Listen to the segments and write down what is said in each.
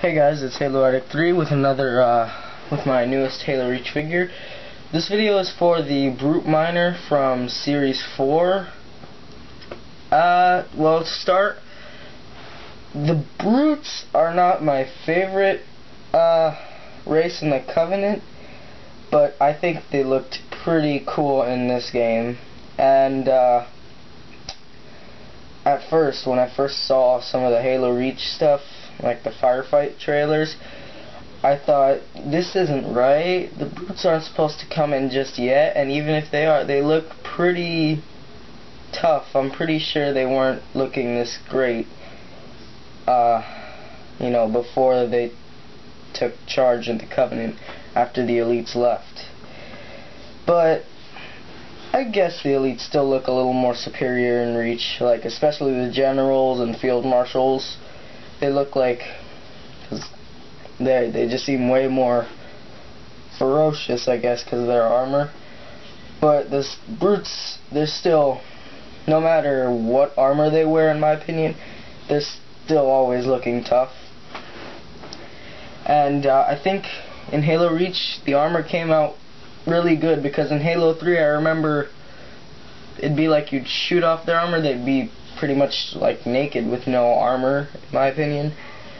Hey guys, it's Halo Addict 3 with another, with my newest Halo Reach figure. This video is for the Brute Miner from Series 4. Well, to start, the Brutes are not my favorite, race in the Covenant, but I think they looked pretty cool in this game. And, at first, when I first saw some of the Halo Reach stuff, like the firefight trailers, I thought, this isn't right. The Brutes aren't supposed to come in just yet, and even if they are, they look pretty tough. I'm pretty sure they weren't looking this great, you know, before they took charge of the Covenant after the Elites left. But I guess the Elites still look a little more superior in Reach, like especially the Generals and Field Marshals. They look like, they just seem way more ferocious, I guess, because of their armor. But the Brutes, they're still, no matter what armor they wear, in my opinion, they're still always looking tough. And I think in Halo Reach, the armor came out really good, because in Halo 3, I remember it'd be like you'd shoot off their armor, they'd be pretty much like naked with no armor, in my opinion.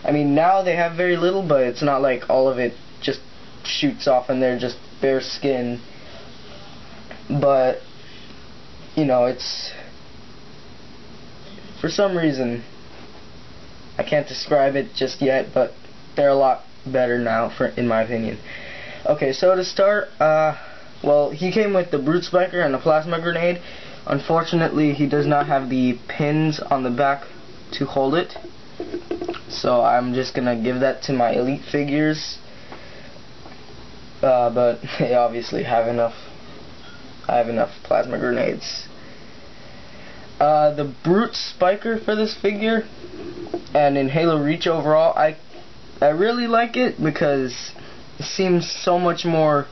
I mean, now they have very little, but it's not like all of it just shoots off and they're just bare skin. But, you know, it's, for some reason, I can't describe it just yet, but they're a lot better now, in my opinion. Okay, so to start, well, he came with the Brute Spiker and the Plasma Grenade. Unfortunately, he does not have the pins on the back to hold it, so I'm just gonna give that to my Elite figures. But they obviously have enough. I have enough Plasma Grenades. The Brute Spiker for this figure, and in Halo Reach overall, I really like it because it seems so much more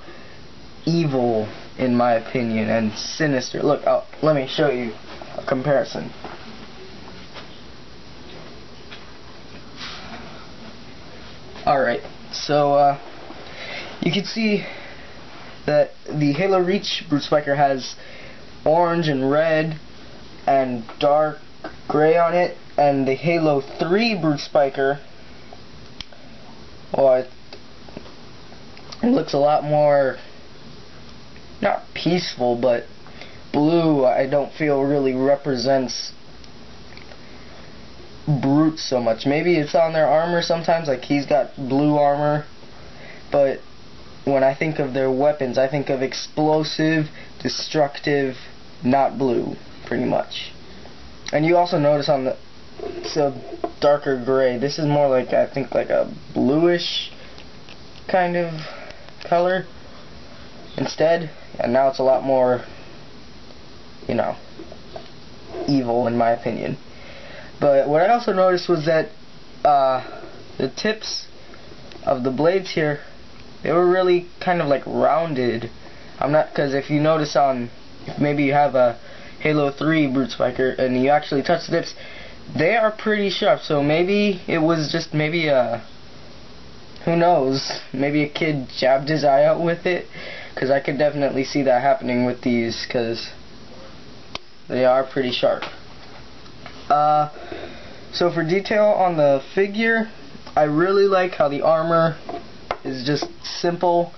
evil, in my opinion, and sinister. Look, let me show you a comparison. Alright, so you can see that the Halo Reach Brute Spiker has orange and red and dark gray on it, and the Halo 3 Brute Spiker, well, it looks a lot more, not peaceful, but blue. I don't feel really represents Brute so much. Maybe it's on their armor sometimes, like he's got blue armor, but when I think of their weapons, I think of explosive, destructive, not blue, pretty much. And you also notice on the, it's a darker gray. This is more like, I think, like a bluish kind of color instead, and now it's a lot more, you know, evil, in my opinion. But what I also noticed was that the tips of the blades here, they were really kind of like rounded. Because if you notice if maybe you have a Halo 3 Brute Spiker and you actually touch the tips, they are pretty sharp. So maybe it was just who knows, maybe a kid jabbed his eye out with it, because I could definitely see that happening with these, because they are pretty sharp. So for detail on the figure, I really like how the armor is just simple,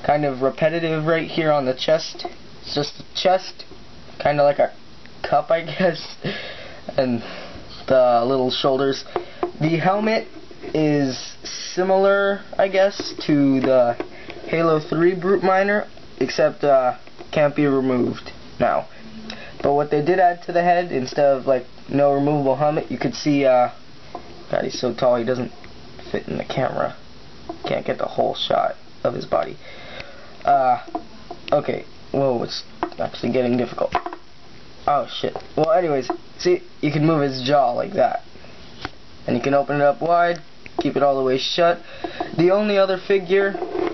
kind of repetitive right here on the chest. It's just the chest, kind of like a cup, I guess, and the little shoulders. The helmet is similar, I guess, to the Halo 3 Brute Miner, except can't be removed now. But what they did add to the head, instead of like no removable helmet, you could see, God, he's so tall he doesn't fit in the camera. Can't get the whole shot of his body. Okay, whoa, it's actually getting difficult. Oh shit. Well, anyways, see, you can move his jaw like that, and you can open it up wide, keep it all the way shut. The only other figure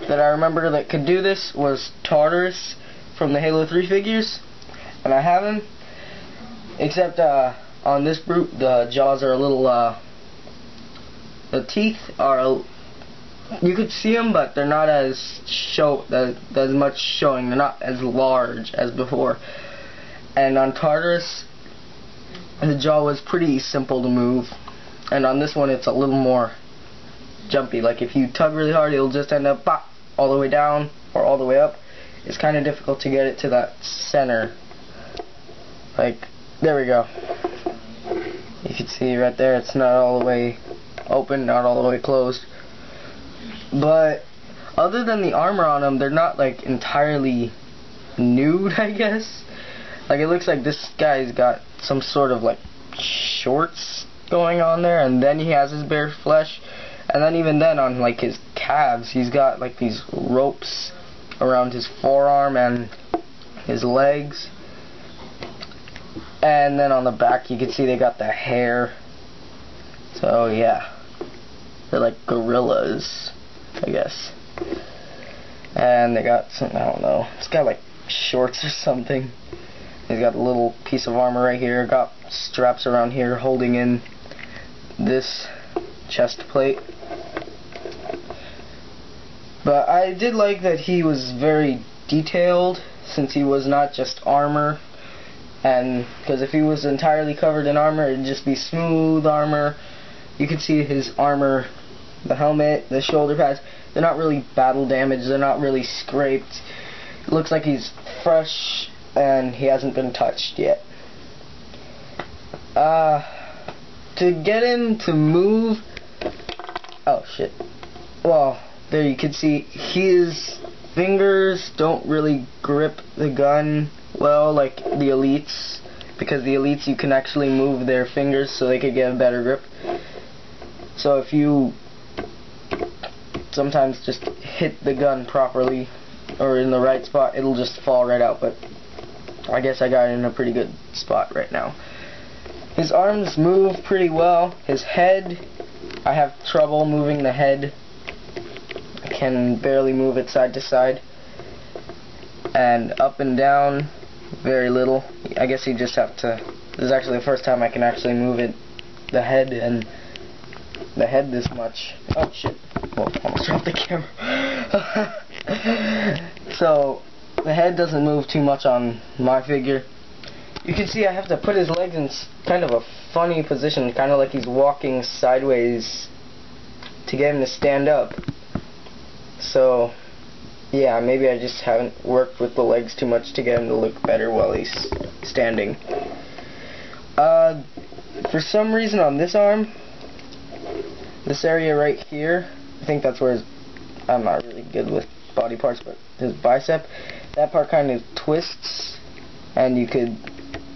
that I remember that could do this was Tartarus from the Halo 3 figures, and I have him, except on this Brute, the jaws are a little The teeth are, you could see them, but they're not as much showing. They're not as large as before. And on Tartarus, the jaw was pretty simple to move, and on this one it's a little more jumpy. Like if you tug really hard, it'll just end up pop, all the way down or all the way up. It's kind of difficult to get it to that center. Like, there we go. You can see right there, it's not all the way open, not all the way closed. But other than the armor on them, they're not like entirely nude, I guess. Like, it looks like this guy's got some sort of like shorts going on there, and then he has his bare flesh, and then even then on like his calves he's got like these ropes around his forearm and his legs, and then on the back you can see they got the hair. So yeah, they're like gorillas, I guess. And they got some, I don't know, it's got like shorts or something. He's got a little piece of armor right here, got straps around here holding in this chest plate. But I did like that he was very detailed, since he was not just armor. And because if he was entirely covered in armor, it'd just be smooth armor. You can see his armor, the helmet, the shoulder pads, they're not really battle damaged, they're not really scraped. It looks like he's fresh and he hasn't been touched yet. To get him to move, oh shit, well, there you can see his fingers don't really grip the gun well like the elites, because the elites you can actually move their fingers so they could get a better grip. So if you sometimes just hit the gun properly or in the right spot, it'll just fall right out, but I guess I got it in a pretty good spot right now. His arms move pretty well. His head, I have trouble moving the head. I can barely move it side to side. And up and down, very little. I guess you just have to, this is actually the first time I can actually move it, the head this much. Oh shit. Well, almost dropped the camera. So, the head doesn't move too much on my figure. You can see I have to put his legs in kind of a funny position, kind of like he's walking sideways to get him to stand up. So, yeah, maybe I just haven't worked with the legs too much to get him to look better while he's standing. For some reason on this arm, this area right here, I think that's where his, I'm not really good with body parts, but his bicep, that part kind of twists, and you could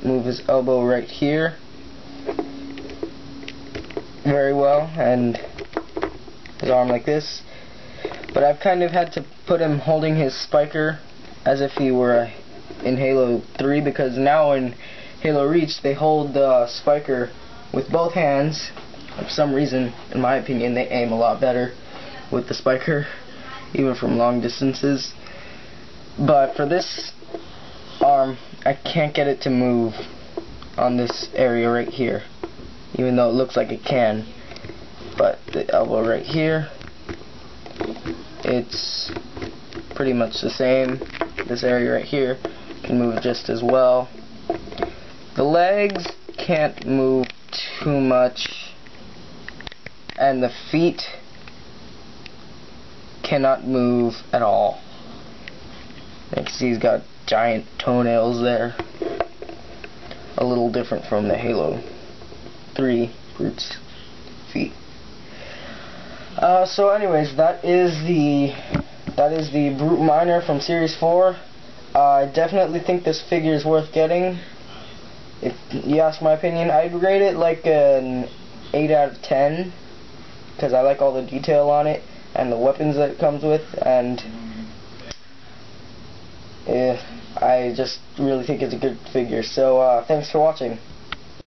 move his elbow right here very well, and his arm like this. But I've kind of had to put him holding his spiker as if he were in Halo 3, because now in Halo Reach they hold the spiker with both hands. For some reason, in my opinion, they aim a lot better with the spiker, even from long distances. But for this arm, I can't get it to move on this area right here, even though it looks like it can. But the elbow right here, it's pretty much the same. This area right here can move just as well. The legs can't move too much, and the feet cannot move at all. You can see he's got giant toenails there. A little different from the Halo 3 Brute's feet. So anyways, that is the Brute Minor from Series 4. I definitely think this figure is worth getting. If you ask my opinion, I'd rate it like an 8 out of 10, because I like all the detail on it and the weapons that it comes with, and I just really think it's a good figure. So thanks for watching.